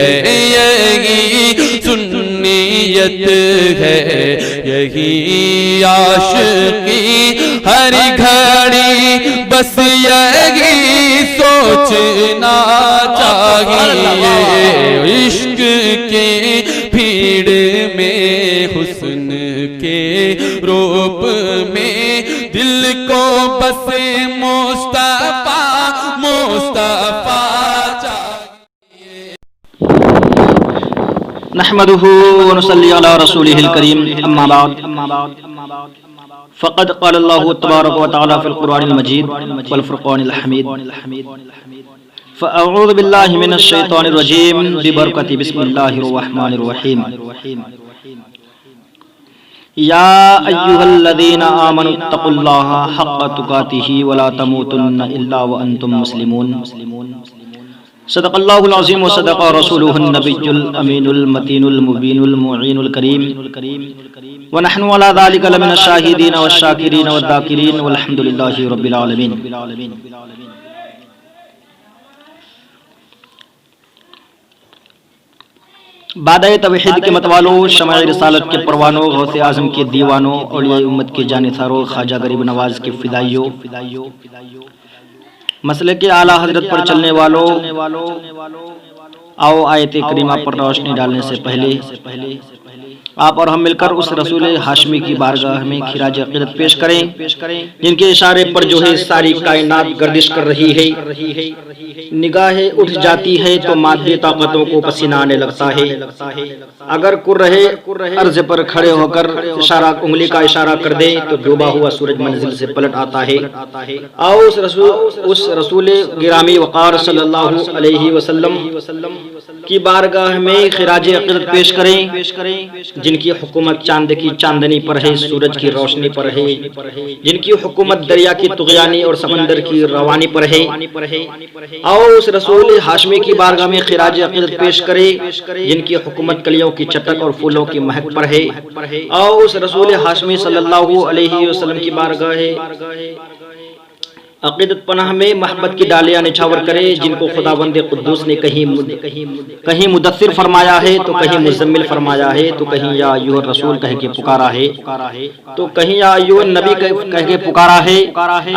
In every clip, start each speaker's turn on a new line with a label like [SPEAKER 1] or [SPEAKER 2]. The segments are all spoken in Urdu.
[SPEAKER 1] ہے، یہی سنیت ہے، یہی عاشقی ہر گھڑی بس یہی سوچنا چاہیے، عشق کی بھیڑ میں حسن کے روپ میں دل کو بس مصطفیٰ چاہیے۔
[SPEAKER 2] نحمده ونصلي على رسوله الكريم اما بعد فقد قال الله تبارك وتعالى في القرآن المجيد والفرقان الحميد فأعوذ بالله من الشيطان الرجيم ببركة بسم الله الرحمن الرحيم يا أيها الذين آمنوا اتقوا الله حق تقاته ولا تموتن إلا وأنتم مسلمون صدق الله العظيم وصدق رسوله النبي الأمين المتين المبين المعين الكريم ونحن على ذلك لمن الشاهدين والشاكرين والذاكرين والحمد لله رب العالمين۔ بادۂ توحید کے متوالوں، شمع رسالت کے پروانوں، غوث اعظم کے دیوانوں، اولیاء امت کے جانثاروں، خواجہ غریب نواز کے فدائیوں، مسلک کے اعلیٰ حضرت پر چلنے والوں، آؤ آیت کریمہ پر روشنی ڈالنے سے پہلے آپ اور ہم مل کر اس رسول ہاشمی کی بارگاہ میں خراج عقیدت پیش کریں جن کے اشارے پر جو ہے ساری کائنات گردش کر رہی ہے، نگاہیں اٹھ جاتی ہے تو مادی طاقتوں کو پسینہ آنے لگتا ہے، اگر کررہے عرض پر کھڑے ہو کر انگلی کا اشارہ کر دیں تو ڈوبا ہوا سورج منزل سے پلٹ آتا ہے۔ آؤ اس رسول گرامی وقار صلی اللہ علیہ وسلم کی بارگاہ میں خراج عقیدت پیش کریں جن کی حکومت چاند کی چاندنی پر ہے، سورج کی روشنی پر ہے، جن کی حکومت دریا کی طغیانی اور سمندر کی روانی پر ہے۔ آؤ اس رسول ہاشمی کی بارگاہ میں خراج عقیدت پیش کریں جن کی حکومت کلیوں کی چٹک اور پھولوں کی مہک پر ہے۔ آؤ اس رسول ہاشمی صلی اللہ علیہ وسلم کی بارگاہ عقیدت پناہ میں محبت کی ڈالیاں نچھاور کرے جن کو خداوند قدوس نے کہیں مدثر فرمایا ہے تو کہیں مزمل فرمایا ہے تو کہیں یا ایھا الرسول کہہ کے پکارا ہے تو کہیں یا ایھا النبی کہہ کے پکارا ہے۔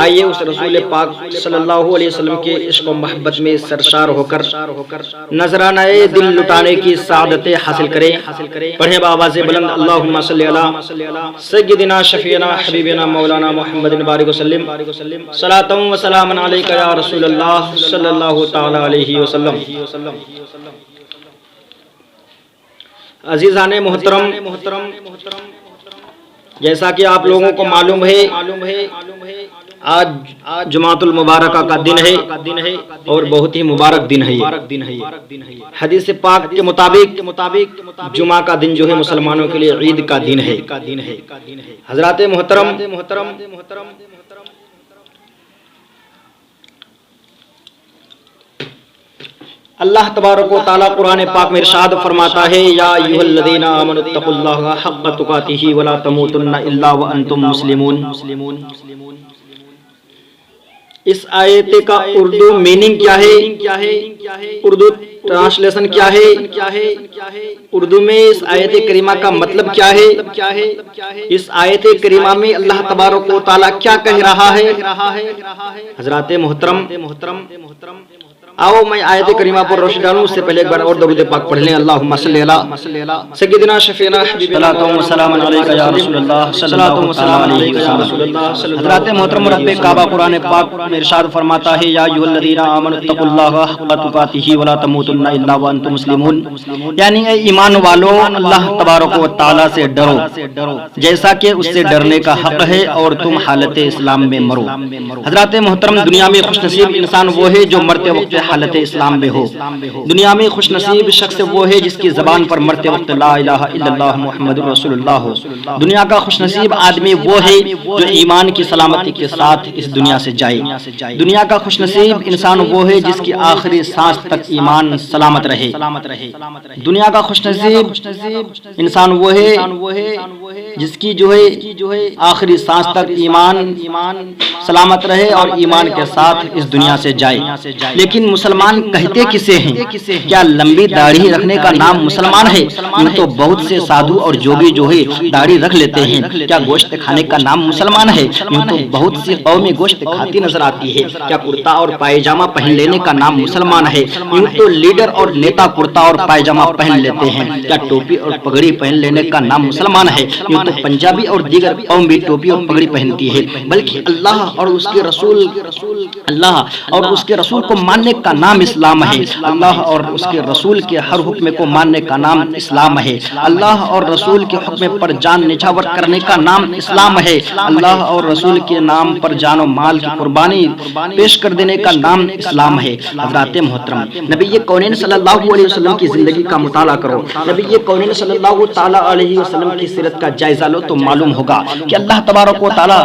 [SPEAKER 2] آئیے اس رسول پاک صلی اللہ علیہ وسلم کے عشق و محبت میں سرشار ہو کر نذرانہ دل لٹانے کی سعادتیں حاصل کریں۔ پڑھیں بآواز بلند اللہم صلی علی سیدنا شفیعنا حبیبنا مولانا محمد بارک وسلم صلاۃ و سلام علیک یا رسول اللہ صلی اللہ تعالی علیہ وسلم۔ عزیزان محترم، جیسا کہ آپ لوگوں کو معلوم ہے آج جمعۃ المبارکہ کا دن ہے اور بہت ہی مبارک دن ہے۔ حدیث پاک کے مطابق جمعہ کا دن جو ہے مسلمانوں کے لیے عید کا دن ہے۔ حضرات محترم، اللہ تبارک و تعالیٰ قرآن پاک میں ارشاد فرماتا ہے یا ایھا الذین آمنوا اتقوا اللہ حق تقاتہ ولا تموتن الا وانتم مسلمون۔ اس آیت کا اردو میننگ کیا ہے، اردو ٹرانسلیشن کیا ہے، اردو میں اس آیت کریمہ کا مطلب کیا ہے، اس آیت کریمہ میں اللہ تبارک و تعالیٰ کیا کہہ رہا ہے۔ حضرات محترم، آؤ میں آیت کریمہ پر روشنی ڈالوں، اس سے پہلے ایک بار اور درود پاک پڑھ لیں۔ اللہم صلی علی سیدنا شفیعنا حبیبنا صلاۃ و سلام علیک یا رسول اللہ صلی اللہ علیہ وسلم۔ حضرات محترم، رب کعبہ قرآن پاک میں ارشاد فرماتا ہے یا ایھا الذین آمنوا اتقوا اللہ حق تقاتہ ولا تموتن الا وانتم مسلمون، یعنی اے ایمان والو اللہ تبارک و تعالیٰ سے ڈرو جیسا کہ اس سے ڈرنے کا حق ہے اور تم حالت اسلام میں مرو۔ حضرات محترم، دنیا میں خوش نصیب انسان وہ ہے جو مرتے وقت حالت اسلام میں ہو۔ دنیا میں خوش نصیب شخص وہ ہے جس کی زبان پر مرتے وقت لا الہ الا اللہ محمد رسول اللہ ہو۔ دنیا کا خوش نصیب آدمی وہ ہے جو ایمان کی سلامتی کے ساتھ اس دنیا سے جائے۔ دنیا کا خوش نصیب انسان وہ ہے جس کی آخری سانس تک ایمان سلامت رہے۔ دنیا کا خوش نصیب انسان وہ ہے جس کی جو ہے آخری سانس تک ایمان سلامت رہے اور ایمان کے ساتھ اس دنیا سے جائے۔ لیکن مسلمان کہتے کسے ہیں؟ کیا لمبی داڑھی رکھنے کا نام مسلمان ہے؟ یوں تو بہت سے سادھو اور جوگی جو ہے داڑھی رکھ لیتے ہیں۔ کیا گوشت کھانے کا نام مسلمان ہے؟ یوں تو بہت سی قومیں گوشت کھاتی نظر آتی ہے۔ کیا کرتا اور پائجامہ پہن لینے کا نام مسلمان ہے؟ یوں تو لیڈر اور نیتا کرتا اور پائجامہ پہن لیتے ہیں۔ کیا ٹوپی اور پگڑی پہن لینے کا نام مسلمان ہے؟ یوں تو پنجابی اور دیگر قوم بھی ٹوپی اور پگڑی پہنتی ہے۔ بلکہ اللہ اور اس کے رسول کو ماننے کا نام اسلام ہے۔ اللہ اور اس کے رسول کے ہر حکم کو ماننے کا نام اسلام ہے۔ اللہ اور رسول کے حکم پر جان نچھاور کرنے کا نام اسلام ہے۔ اللہ اور رسول کے نام پر جان و مال کی قربانی پیش کر دینے کا نام اسلام ہے۔ حضرات محترم، نبی کونین صلی اللہ علیہ وسلم کی زندگی کا مطالعہ کرو، نبی کونین صلی اللہ تعالی علیہ وسلم کی سیرت کا جائزہ لو تو معلوم ہوگا کہ اللہ تبارک و تعالی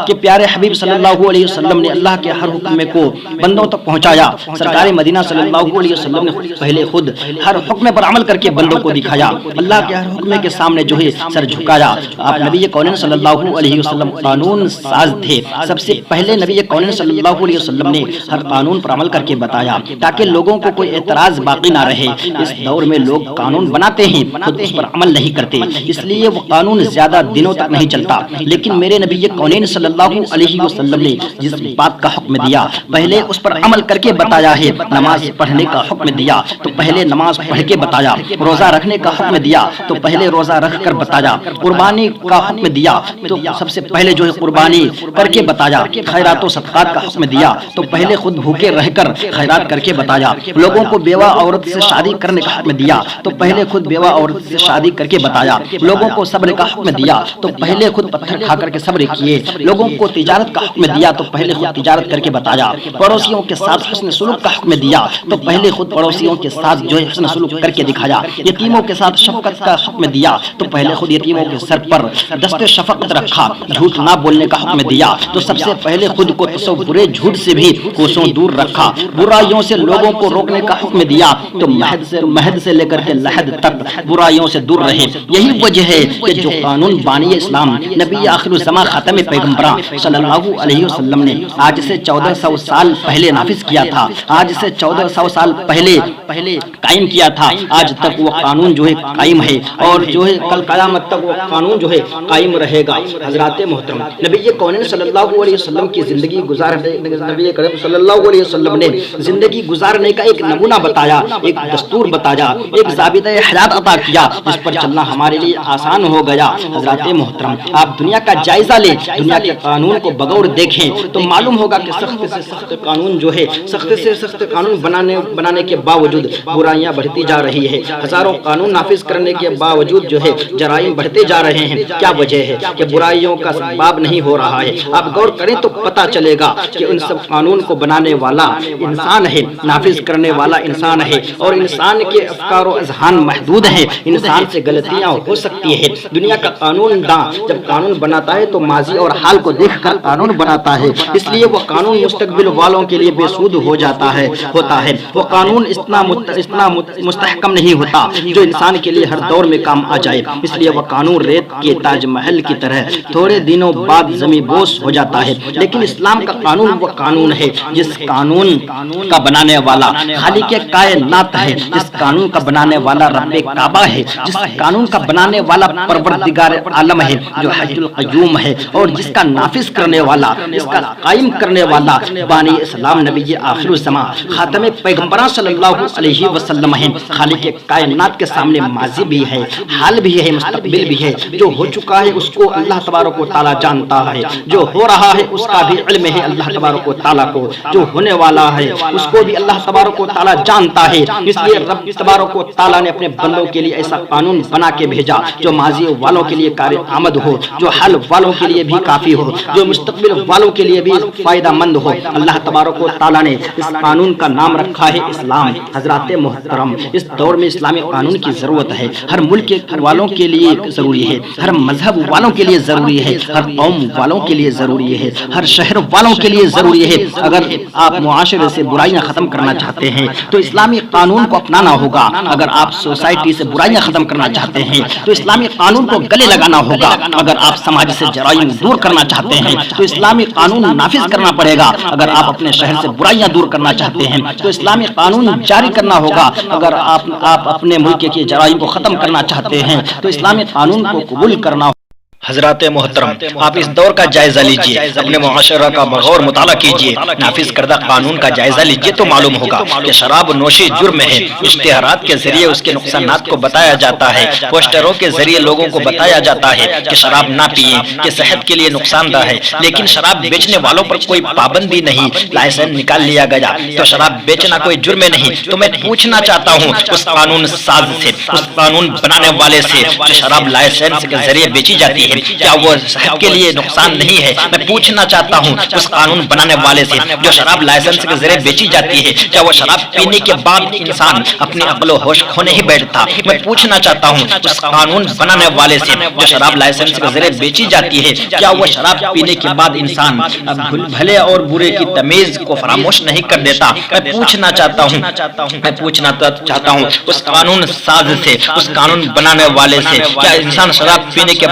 [SPEAKER 2] کے پیارے حبیب صلی اللہ علیہ وسلم نے اللہ کے ہر حکم کو بندوں تک پہنچایا۔ سرکار مدینہ صلی اللہ علیہ وسلم نے پہلے خود ہر حکم پر عمل کر کے بندوں کو دکھایا، اللہ کے ہر حکم کے سامنے جو ہے سر جھکایا۔ آپ نبی کونین صلی اللہ علیہ وسلم قانون ساز تھے۔ سب سے پہلے نبی کونین صلی اللہ علیہ وسلم نے ہر قانون پر عمل کر کے بتایا تاکہ لوگوں کو کوئی اعتراض باقی نہ رہے۔ اس دور میں لوگ قانون بناتے ہیں، خود اس پر عمل نہیں کرتے، اس لیے وہ قانون زیادہ دنوں تک نہیں چلتا۔ لیکن میرے نبی کونین صلی اللہ علیہ وسلم نے جس بات کا حکم دیا پہلے اس پر عمل کر کے بتایا ہے۔ نماز پڑھنے کا حکم دیا تو پہلے نماز پڑھ کے بتایا، روزہ رکھنے کا حکم دیا تو پہلے روزہ رکھ کر بتایا، قربانی کا حکم دیا تو سب سے پہلے جو ہے قربانی کر کے بتایا، خیرات و صدقات کا حکم دیا تو پہلے خود بھوکے رہ کر خیرات کر کے بتایا، لوگوں کو بیوہ عورت سے شادی کرنے کا حکم دیا تو پہلے خود بیوہ عورت سے شادی کر کے بتایا، لوگوں کو صبر کا حکم دیا تو پہلے خود پتھر کھا کر کے صبر کیے، لوگوں کو تجارت کا حکم دیا تو پہلے خود تجارت کر کے بتایا، پڑوسیوں کے ساتھ حسن سلوک کا حکم دیا تو پہلے خود پڑوسیوں کے ساتھ جو ہے حسن سلوک کر کے دکھایا، یتیموں کے ساتھ شفقت کا حکم دیا تو پہلے خود یتیموں کے سر پر دست شفقت رکھا، جھوٹ نہ بولنے کا حکم دیا تو سب سے پہلے خود کو تصور جھوٹ سے بھی کوسوں دور رکھا، برائیوں سے لوگوں کو روکنے کا حکم دیا تو مہد سے لے کر کے لحد تک برائیوں سے دور رہے۔ یہی وجہ ہے کہ جو قانون بانی اسلام نبی آخر الزماں خاتم پیغمبراں صلی اللہ علیہ وسلم نے آج سے 1400 سال پہلے نافذ کیا تھا، آج سے 1400 سال پہلے قائم کیا تھا، آج تک وہ قانون جو ہے قائم ہے اور جو ہے کل قیامت تک وہ قانون جو ہے قائم رہے گا۔ حضرات محترم، نبی کونین صلی اللہ علیہ وسلم کی زندگی نبی کریم صلی اللہ علیہ وسلم نے زندگی گزارنے کا ایک نمونہ بتایا، ایک دستور بتایا، ایک ضابطۂ حیات عطا کیا جس پر چلنا ہمارے لیے آسان ہو گیا۔ حضرات محترم، آپ دنیا کا جائزہ لیں، دنیا کے قانون کو بغور دیکھیں تو معلوم ہوگا کہ سخت سے سخت قانون جو ہے، سخت سے سخت قانون بنانے کے باوجود برائیاں بڑھتی جا رہی ہے، ہزاروں قانون نافذ کرنے کے باوجود جو ہے جرائم بڑھتے جا رہے ہیں۔ کیا وجہ ہے کہ برائیوں کا سبب نہیں ہو رہا ہے؟ آپ غور کریں تو پتہ چلے گا کہ ان سب قانون کو بنانے والا انسان ہے، نافذ کرنے والا انسان ہے اور انسان کے افکار و اذہان محدود ہیں، انسان سے غلطیاں ہو سکتی ہیں۔ دنیا کا قانون داں جب قانون بناتا ہے تو ماضی اور حال کو دیکھ کر قانون بناتا ہے، اس لیے وہ قانون مستقبل والوں کے لیے بے سود ہو جاتا ہے وہ قانون اتنا مستحکم نہیں ہوتا جو انسان کے لیے ہر دور میں کام آ جائے، اس لیے وہ قانون ریت کے تاج محل کی طرح تھوڑے دنوں بعد زمیں بوس ہو جاتا ہے۔ لیکن اسلام کا قانون وہ قانون ہے جس قانون کا بنانے والا خالق کائنات ہے، جس قانون کا بنانے والا رب کعبہ ہے، جس قانون کا بنانے والا پروردگار عالم ہے جو حی القیوم ہے اور جس کا نافذ کرنے والا، اس کا قائم کرنے والا بانی اسلام نبی آخر الزماں خاتم پیغمبراں صلی اللہ علیہ وسلم ہے۔ خالق کائنات کے سامنے ماضی بھی ہے، حال بھی ہے، مستقبل بھی ہے، جو ہو چکا ہے اس کو اللہ تبارک و تعالی جانتا ہے، جو ہو رہا ہے اس کا بھی علم ہے اللہ تبارک و تعالی کو، جو ہونے والا ہے اس کو بھی اللہ تبارک و تعالی جانتا ہے۔ اس لیے رب تبارک و تعالی نے اپنے بندوں کے لیے ایسا قانون بنا کے بھیجا جو ماضی والوں کے لیے کار آمد ہو، جو حال والوں کے لیے بھی کافی ہو، جو مستقبل والوں کے لیے بھی فائدہ مند ہو۔ اللہ تبارک و تعالی نے اس قانون کا نام رکھا ہے اسلام۔ حضرات محترم، اس دور میں اسلامی قانون کی ضرورت ہے، ہر ملک والوں کے لیے ضروری ہے، ہر مذہب والوں کے لیے ضروری ہے، ہر قوم والوں کے لیے ضروری ہے، ہر شہر والوں کے لیے ضروری ہے۔ اگر آپ معاشرے سے برائیاں ختم کرنا چاہتے ہیں تو اسلامی قانون کو اپنانا ہوگا، اگر آپ سوسائٹی سے برائیاں ختم کرنا چاہتے ہیں تو اسلامی قانون
[SPEAKER 3] کو گلے لگانا ہوگا۔ اگر آپ سماج سے جرائم دور کرنا چاہتے ہیں تو اسلامی قانون نافذ کرنا پڑے گا۔ اگر آپ اپنے شہر سے برائیاں دور کرنا چاہتے ہیں تو اسلامی قانون جاری کرنا ہوگا۔ اگر آپ اپنے ملک کے جرائم کو ختم کرنا چاہتے ہیں تو اسلامی قانون کو قبول کرنا ہوگا۔
[SPEAKER 2] حضرات محترم، آپ اس دور کا جائزہ لیجئے، اپنے معاشرہ کا بغور مطالعہ کیجئے، نافذ کردہ قانون کا جائزہ لیجئے تو معلوم ہوگا کہ شراب نوشی جرم ہے۔ اشتہارات کے ذریعے اس کے نقصانات کو بتایا جاتا ہے، پوسٹروں کے ذریعے لوگوں کو بتایا جاتا ہے کہ شراب نہ پیئیں، کہ صحت کے لیے نقصان دہ ہے، لیکن شراب بیچنے والوں پر کوئی پابندی نہیں، لائسنس نکال لیا گیا تو شراب بیچنا کوئی جرم نہیں۔ تو میں پوچھنا چاہتا ہوں اس قانون ساز سے، اس قانون بنانے والے سے، جو شراب لائسنس کے ذریعے بیچی جاتی ہے، کیا وہ صحت کے لیے نقصان نہیں ہے؟ میں پوچھنا چاہتا ہوں اس قانون بنانے والے سے، جو شراب لائسنس کے ذریعے بیچی جاتی ہے، کیا وہ شراب پینے کے بعد انسان اپنی عقل و ہوش کھونے ہی بیٹھتا؟ میں پوچھنا چاہتا ہوں اس قانون بنانے والے سے، جو شراب لائسنس کے ذریعے بیچی جاتی ہے، کیا وہ شراب پینے کے بعد انسان بھلے اور برے کی تمیز کو فراموش نہیں کر دیتا؟ میں پوچھنا چاہتا ہوں اس قانون ساز سے، اس قانون بنانے والے سے، کیا انسان شراب پینے کے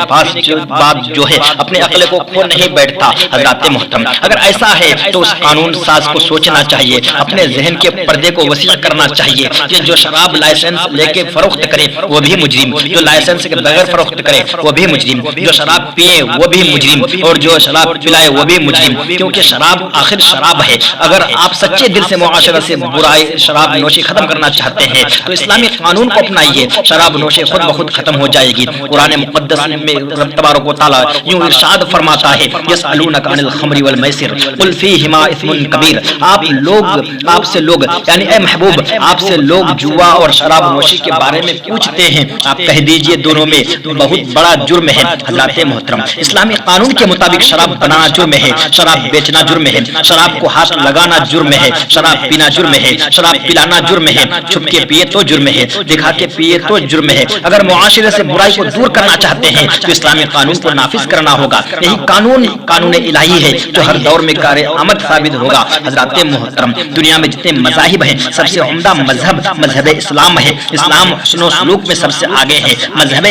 [SPEAKER 2] بعد جو ہے اپنے عقل کو کھو نہیں بیٹھتا؟ حضرات محترم، اگر ایسا ہے تو اس قانون ساز کو سوچنا چاہیے، اپنے ذہن کے پردے کو وسیع کرنا چاہیے کہ جو شراب لائسنس لے کے فروخت کرے وہ بھی مجرم، جو لائسنس کے بغیر فروخت کرے وہ بھی مجرم، جو شراب پیے وہ بھی مجرم، اور جو شراب پلائے وہ بھی مجرم، کیونکہ شراب آخر شراب ہے۔ اگر آپ سچے دل سے معاشرے سے برائی شراب نوشی ختم کرنا چاہتے ہیں تو اسلامی قانون کو اپنائیے، شراب نوشی خود بخود ختم ہو جائے گی۔ قرآن مقدس میں رب تبارک و تعالیٰ یوں ارشاد فرماتا ہے، یسألونک عن الخمر والمیسر قل فیہما اثم کبیر۔ آپ سے لوگ یعنی اے محبوب، آپ سے لوگ جوا اور شراب نوشی کے بارے میں پوچھتے ہیں، آپ کہہ دیجئے دونوں میں بہت بڑا جرم ہے۔ حضرات محترم، اسلامی قانون کے مطابق شراب بنانا جرم ہے، شراب بیچنا جرم ہے، شراب کو ہاتھ لگانا جرم ہے، شراب پینا جرم ہے، شراب پلانا جرم ہے، چھپ کے پیے تو جرم ہے، دکھا کے پیے تو جرم ہے۔ اگر معاشرے سے برائی کو دور کرنا چاہتے ہیں تو اسلامی قانون کو نافذ کرنا ہوگا۔ یہی قانون الہی ہے جو ہر دور میں کار آمد ثابت ہوگا۔ حضرات محترم، دنیا میں جتنے مذاہب ہیں سب سے عمدہ مذہب اسلام ہے۔ اسلام حسن و سلوک میں سب سے آگے ہے۔ مذہب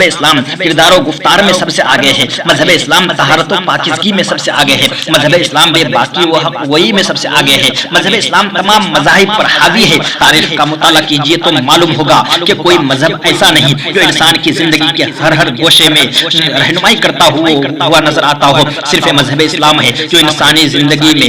[SPEAKER 2] اسلام کردار و گفتار میں سب سے آگے ہے۔ مذہب اسلام طہارت و پاکیزگی میں سب سے آگے ہے۔ مذہب اسلام بے باکی و حق گوئی میں سب سے آگے ہے۔ مذہب اسلام تمام مذاہب پر حاوی ہے۔ تاریخ کا مطالعہ کیجئے تو معلوم ہوگا کہ کوئی مذہب ایسا نہیں جو انسان کی زندگی کے ہر گوشے میں رہنمائی کرتا ہوا نظر آتا ہو۔ صرف مذہب اسلام ہے جو انسانی زندگی میں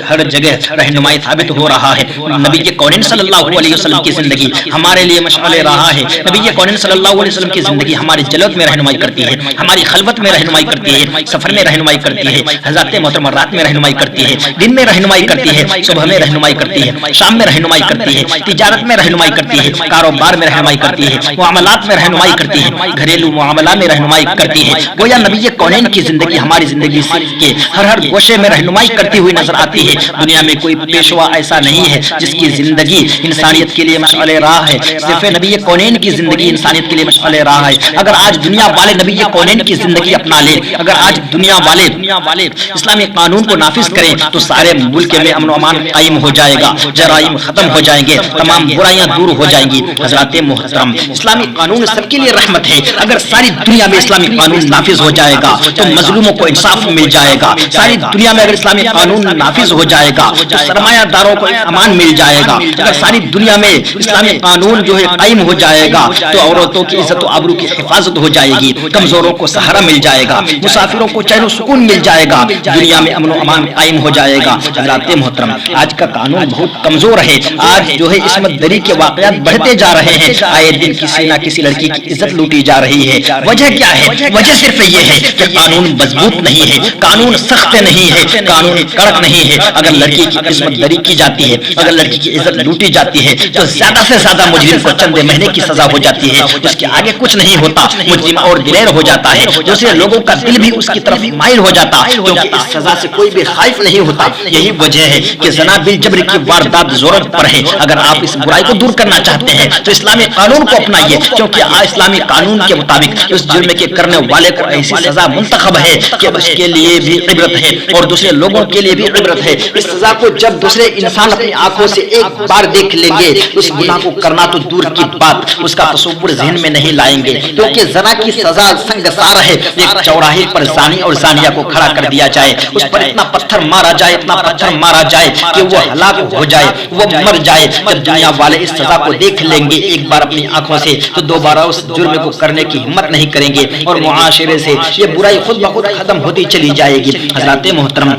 [SPEAKER 2] ہر جگہ رہنمائی ثابت ہو رہا ہے۔ نبی کونین صلی اللہ علیہ وسلم کی زندگی ہمارے لیے مشعل راہ ہے۔ نبی کونین صلی اللہ علیہ وسلم کی زندگی ہماری جلوت میں رہنمائی کرتی ہے، ہماری خلوت میں رہنمائی کرتی ہے، سفر میں رہنمائی کرتی ہے، حضرات محترم رات میں رہنمائی کرتی ہے، دن میں رہنمائی کرتی ہے، صبح میں رہنمائی کرتی ہے، شام میں رہنمائی کرتی ہے، تجارت میں رہنمائی کرتی ہے، کاروبار میں رہنمائی کرتی ہے، معاملات میں رہنمائی کرتی ہے، گھریلو معاملات میں رہنمائی کرتی ہے۔ گویا نبی کونین کی زندگی ہماری زندگی کے ہر گوشے میں رہنمائی کرتی ہوئی نظر آتی ہے۔ دنیا میں کوئی پیشوا ایسا نہیں ہے جس کی زندگی انسانیت کے لیے مشعل راہ ہے، صرف نبی کونین کی زندگی انسانیت کے لیے مشعل راہ ہے۔ اگر آج دنیا والے نبی کونین کی زندگی اپنا لیں، اگر آج دنیا والے اسلامی قانون کو نافذ کریں تو سارے ملک میں امن و امان قائم ہو جائے گا، جرائم ختم ہو جائیں گے، تمام برائیاں دور ہو جائیں گی۔ حضرات محترم، اسلامی قانون سب کے لیے رحمت ہے۔ اگر ساری دنیا میں اسلامی قانون نافذ ہو جائے گا تو مظلوموں کو انصاف مل جائے گا۔ ساری دنیا میں اگر اسلامی قانون نافذ ہو جائے گا تو سرمایہ داروں کو امان مل جائے گا۔ اگر ساری دنیا میں اسلامی قانون جو ہے قائم ہو جائے گا تو عورتوں کی عزت و آبرو کی حفاظت ہو جائے گی، کمزوروں کو سہارا مل جائے گا، مسافروں کو چین و سکون مل جائے گا، دنیا میں امن و امان قائم ہو جائے گا۔ حضرات محترم، آج کا قانون بہت کمزور ہے۔ آج جو ہے عصمت دری کے واقعات بڑھتے جا رہے ہیں، آئے دن کسی نہ کسی لڑکی کی عزت لوٹی جا رہی ہے۔ وجہ کیا ہے؟ وجہ صرف یہ ہے کہ قانون مضبوط نہیں ہے، قانون سخت نہیں ہے، قانون کڑک نہیں ہے۔ اگر لڑکی کی عصمت دری کی جاتی ہے، اگر لڑکی کی عزت لوٹی جاتی ہے تو زیادہ سے زیادہ مجرم کو چند مہینے کی سزا ہو جاتی ہے، اس کے آگے کچھ نہیں ہوتا، مجرم اور دلیر ہو جاتا ہے، دوسرے لوگوں کا دل بھی اس کی طرف مائل ہو جاتا ہے کیونکہ اس سزا سے کوئی بھی خائف نہیں ہوتا۔ یہی وجہ ہے کہ زنا بالجبر کی واردات ضرورت پر ہے۔ اگر آپ اس برائی کو دور کرنا چاہتے ہیں تو اسلامی قانون کو اپنائیے، کیونکہ اسلامی قانون کے مطابق
[SPEAKER 3] مطابق اس جرم کے کرنے والے کو ایسی سزا منتخب ہے کہ اس کے لیے بھی عبرت ہے اور دوسرے لوگوں کے لیے بھی عبرت ہے۔ اس سزا کو جب دوسرے انسان اپنی آنکھوں سے ایک بار دیکھ لیں گے اس گناہ کو کرنا تو دور کی بات اس کا تصور ذہن میں نہیں لائیں گے، کیونکہ زنا کی سزا سنگسار ہے۔ ایک چوراہے پر زانی اور زانیہ کو کھڑا کر دیا جائے، اس پر اتنا پتھر مارا جائے، اتنا پتھر مارا جائے کہ وہ ہلاک ہو جائے، وہ مر جائے۔ جب دنیا والے اس سزا کو دیکھ لیں گے ایک بار اپنی آنکھوں سے تو دوبارہ اس جرم کو کرنے کی ہمت نہیں کریں گے اور معاشرے سے یہ برائی خود بخود ختم ہوتی چلی جائے گی۔ حضرات محترم،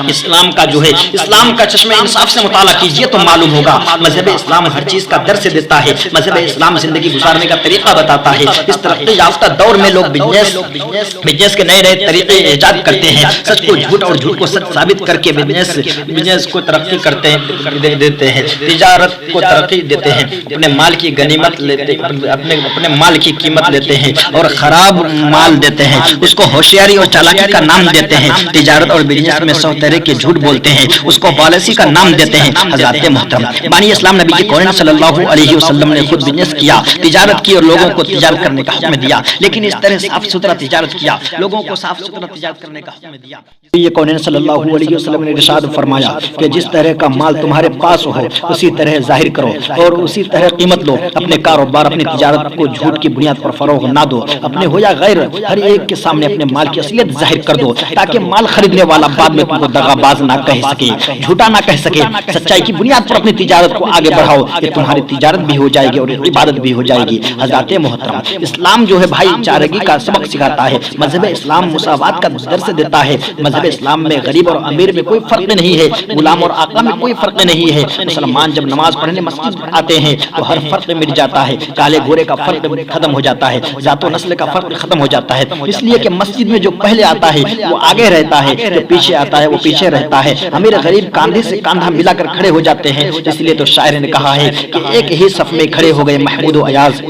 [SPEAKER 3] اسلام کا جو ہے، اسلام کا چشمہ انصاف سے مطالعہ کیجئے تو معلوم ہوگا مذہب اسلام ہر چیز کا درس دیتا ہے۔ مذہب اسلام زندگی گزارنے کا طریقہ بتاتا ہے۔ اس ترقی یافتہ دور میں لوگ بزنس کے نئے طریقے ایجاد کرتے ہیں، سچ کو جھوٹ اور جھوٹ کو سچ ثابت کر کے بزنس کو ترقی کرتے دیتے ہیں، تجارت کو ترقی دیتے ہیں، اپنے مال کی غنیمت لیتے، اپنے مال کی قیمت لیتے ہیں اور خراب مال دیتے ہیں، اس کو ہوشیاری اور چالاکی کا نام دیتے ہیں۔ تجارت اور بزنس میں سو طرح کے جھوٹ بولتے ہیں، اس کو پالیسی کا نام دیتے ہیں۔ حضرات محترم، بانی اسلام نبی کی کون صلی اللہ علیہ وسلم نے خود بزنس کیا، تجارت کی اور لوگوں کو تجارت کرنے کا حکم دیا، لیکن اس طرح صاف ستھرا تجارت کیا، لوگوں کو صاف ستھرا تجارت کرنے کا حکم دیا۔ یہ کون صلی اللہ علیہ وسلم نے ارشاد فرمایا کہ جس طرح کا مال تمہارے پاس ہو اسی طرح ظاہر کرو اور اسی طرح قیمت لو، اپنے کاروبار اپنی تجارت کو جھوٹ کی بنیاد پر فروغ نہ دو، اپنے ہو یا غیر ہر ایک کے سامنے اپنے مال کی اصلیت ظاہر کر دو تاکہ مال خریدنے والا بعد میں تم کو دغاباز نہ کہہ سکے، جھوٹا نہ کہہ سکے۔ سچائی کی بنیاد پر اپنی تجارت کو آگے بڑھاؤ، یہ تمہاری تجارت بھی ہو جائے گی اور عبادت بھی ہو جائے گی۔ حضرات محترم، اسلام جو ہے بھائی چارگی کا سبق سکھاتا ہے، مذہب اسلام مساوات کا درس دیتا ہے۔ مذہب اسلام میں غریب اور امیر میں کوئی فرق نہیں ہے، غلام اور آقا میں کوئی فرق نہیں ہے۔ مسلمان جب نماز پڑھنے مسجد آتے ہیں تو ہر فرق مٹ جاتا ہے، کالے گورے کا فرق ختم ہو جاتا ہے، ذات و نسل کا فرق ختم ہو جاتا ہے، اس لیے کہ مسجد میں جو پہلے آتا ہے وہ آگے رہتا ہے، جو پیچھے آتا ہے وہ پیچھے رہتا ہے۔ امیر غریب کاندھے سے کاندھا ملا کر کھڑے ہو جاتے ہیں، اس لیے تو شاعر نے کہا ہے کہ ایک ہی صف میں کھڑے ہو گئے محمود و ایاز،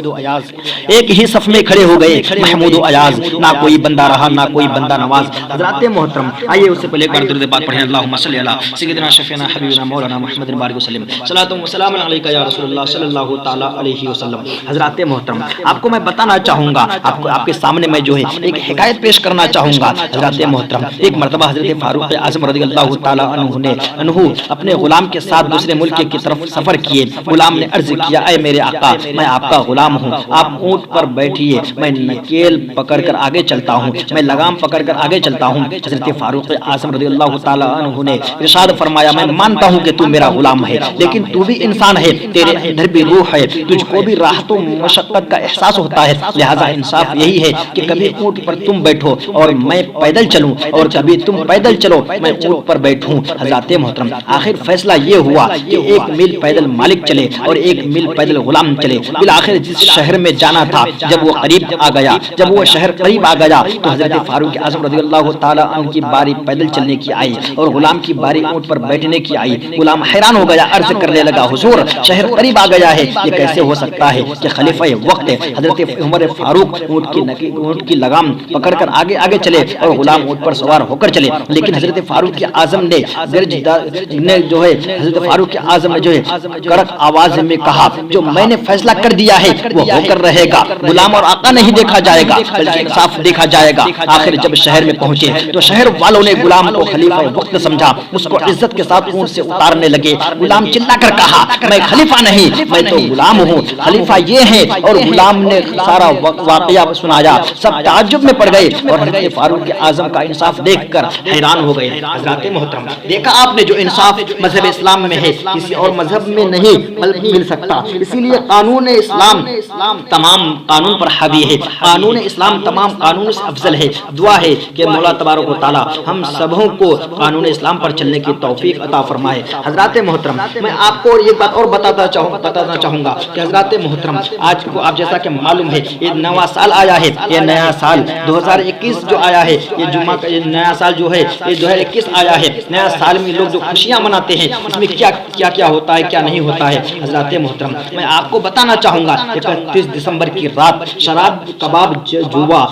[SPEAKER 3] ایک ہی صف میں کھڑے ہو گئے محمود و ایاز، نہ کوئی بندہ رہا نہ کوئی بندہ نواز۔ حضرات محترم، آئیے اس سے پہلے ایک بار درود پاک پڑھیں، اللہم صلی علی سیدنا شفیعنا حبیبنا مولانا محمد بارک وسلم، صلاۃ و سلام علیک یا رسول اللہ صلی اللہ تعالی علیہ وسلم۔ حضرات محترم، آپ کو میں بتانا چاہوں گا، آپ کے سامنے میں جو ہے ایک حکایت پیش کرنا چاہوں گا۔ حضرات محترم، ایک مرتبہ حضرت فاروق اعظم رضی اللہ تعالی عنہ اپنے غلام کے ساتھ دوسرے ملک کی طرف سفر کیے۔ غلام نے عرض کیا، اے میرے آقا، میں آپ کا غلام ہوں، آپ اونٹ پر بیٹھیے، میں نکیل پکڑ کر آگے چلتا ہوں، میں لگام پکڑ کر آگے چلتا ہوں۔ حضرت فاروق اعظم رضی اللہ تعالی عنہ نے ارشاد فرمایا، میں مانتا ہوں کہ تو میرا غلام ہے، لیکن تو بھی انسان ہے، تیرے اندر بھی روح ہے، تجھ کو بھی راحت و مشقت کا احساس ہوتا ہے، لہذا انصاف یہی ہے کہ کبھی اونٹ پر تم بیٹھو اور میں پیدل چلوں، اور کبھی تم پیدل چلو میں اونٹ پر بیٹھوں۔ حضرات محترم، آخر فیصلہ یہ ہوا کہ ایک میل پیدل مالک چلے اور ایک میل پیدل غلام چلے۔ بالآخر جس شہر میں جانا تھا جب وہ قریب آ گیا، جب وہ شہر قریب آ گیا تو حضرت فاروق اعظم رضی اللہ تعالی عنہ کی باری پیدل چلنے کی آئی اور غلام کی باری اونٹ پر بیٹھنے کی آئی۔ غلام حیران ہو گیا، عرض کرنے لگا، حضور شہر قریب آ گیا ہے، یہ کیسے ہو سکتا ہے کہ خلیفہ وقت حضرت عمر فاروق اونٹ کی لگام پکڑ کر آگے آگے چلے اور غلام اونٹ پر سوار ہو کر چلے، لیکن حضرت فاروق اعظم نے جو ہے حضرت فاروق اعظم نے جو ہے کڑک آواز میں کہا، جو میں نے فیصلہ کر دیا ہے وہ ہو کر رہے گا، غلام اور آقا نہیں دیکھا جائے گا بلکہ انصاف دیکھا جائے گا۔ آخر جب شہر میں پہنچے تو شہر والوں نے غلام کو خلیفہ وقت سمجھا، اس کو عزت کے ساتھ اونٹ سے اتارنے لگے۔ غلام چلا کر کہا، میں خلیفہ نہیں، میں تو غلام ہوں، خلیفہ یہ ہے۔ اور غلام نے سارا واقعہ سنایا، سب تعجب میں پڑ گئے اور حضرت فاروق اعظم کا انصاف دیکھ کر حیران ہو گئے۔ حضرات محترم، دیکھا آپ نے جو انصاف مذہب اسلام میں ہے کسی اور مذہب میں نہیں مل سکتا، اسی لیے قانون اسلام تمام قانون پر حاوی ہے، قانون اسلام تمام قانون سے افضل ہے۔ دعا ہے کہ مولا تبارک و تعالی ہم سبوں کو قانون اسلام پر چلنے کی توفیق عطا فرمائے۔ حضرات محترم، میں آپ کو یہ بات اور بتانا چاہوں گا کہ حضرات محترم، آج کو آپ جیسا کہ معلوم ہے یہ نیا سال آیا ہے، یہ نیا سال 2021 جو آیا ہے، یہ جمعہ کا یہ نیا سال جو ہے یہ 2021 آیا ہے۔ نیا سال میں لوگ جو خوشیاں مناتے ہیں اس میں کیا ہوتا ہے کیا نہیں ہوتا ہے۔ حضرات محترم، میں آپ کو بتانا چاہوں گا کہ 31 دسمبر کی رات شراب کباب جوا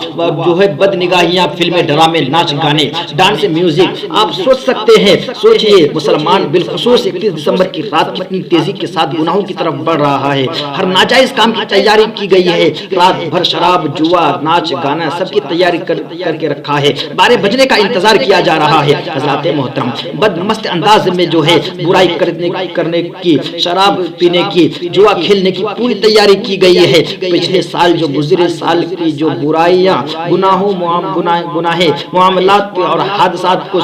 [SPEAKER 3] جو ہے بد نگاہیاں فلمیں ڈرامے ناچ گانے ڈانس میوزک، آپ سوچ سکتے ہیں، سوچئے مسلمان بالخصوص 31 دسمبر کی رات کتنی تیزی کے ساتھ گناہوں کی طرف بڑھ رہا ہے۔ ہر ناجائز کام کی تیاری کی گئی ہے، رات بھر
[SPEAKER 2] شراب، جوا، ناچ گانا سب کی تیاری کر کے رکھا ہے، 12 بجنے کا انتظار کیا جا رہا ہے۔ حضرات محترم، بد مست انداز میں جو ہے برائی کرنے کی، شراب پینے کی، جوا کھیلنے کی پوری تیاری کی گئی ہے۔ پچھلے سال جو گزرے سال کی جو برائیاں، گناہیں، معاملات اور حادثات کو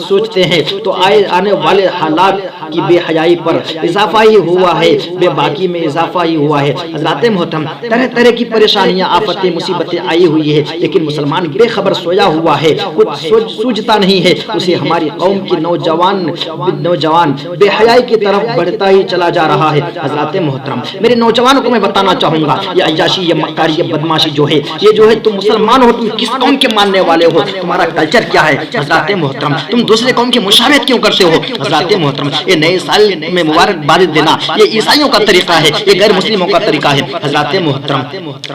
[SPEAKER 2] سوچتے ہیں تو آنے والے حالات کی بے حیائی پر اضافہ ہی ہوا ہے، بے باکی میں اضافہ ہی ہوا ہے۔ حضرات محترم، طرح طرح کی پریشانیاں، آفتیں، مصیبتیں آئی ہوئی ہے، لیکن مسلمان بے خبر سویا ہوا ہے، کچھ سوچتا نہیں ہے۔ اسے ہماری قوم کی نوجوان بے حیائی کی طرف بڑھتا ہی چلا جا رہا ہے۔ حضرات محترم، میرے نوجوانوں کو میں بتانا چاہوں گا، یہ عیاشی، یہ مکاری، یہ بدماشی جو ہے، یہ جو ہے تم مسلمان ہو، تم کس قوم کے ماننے والے ہو، تمہارا کلچر کیا ہے؟ حضرات محترم، تم دوسرے قوم کی مشابہت کیوں کرتے ہو؟ حضرات محترم، یہ نئے سال میں مبارکباد دینا یہ عیسائیوں کا طریقہ ہے، یہ غیر مسلموں کا طریقہ ہے۔ حضرات محترم،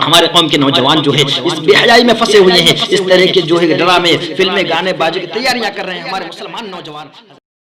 [SPEAKER 2] ہمارے قوم کے نوجوان جو ہے اس بے حیائی میں پھنسے ہوئے ہیں، اس طرح کے جو ہے ڈرامے، فلمیں، گانے بازی کی تیاریاں کر رہے ہیں ہمارے مسلمان نوجوان۔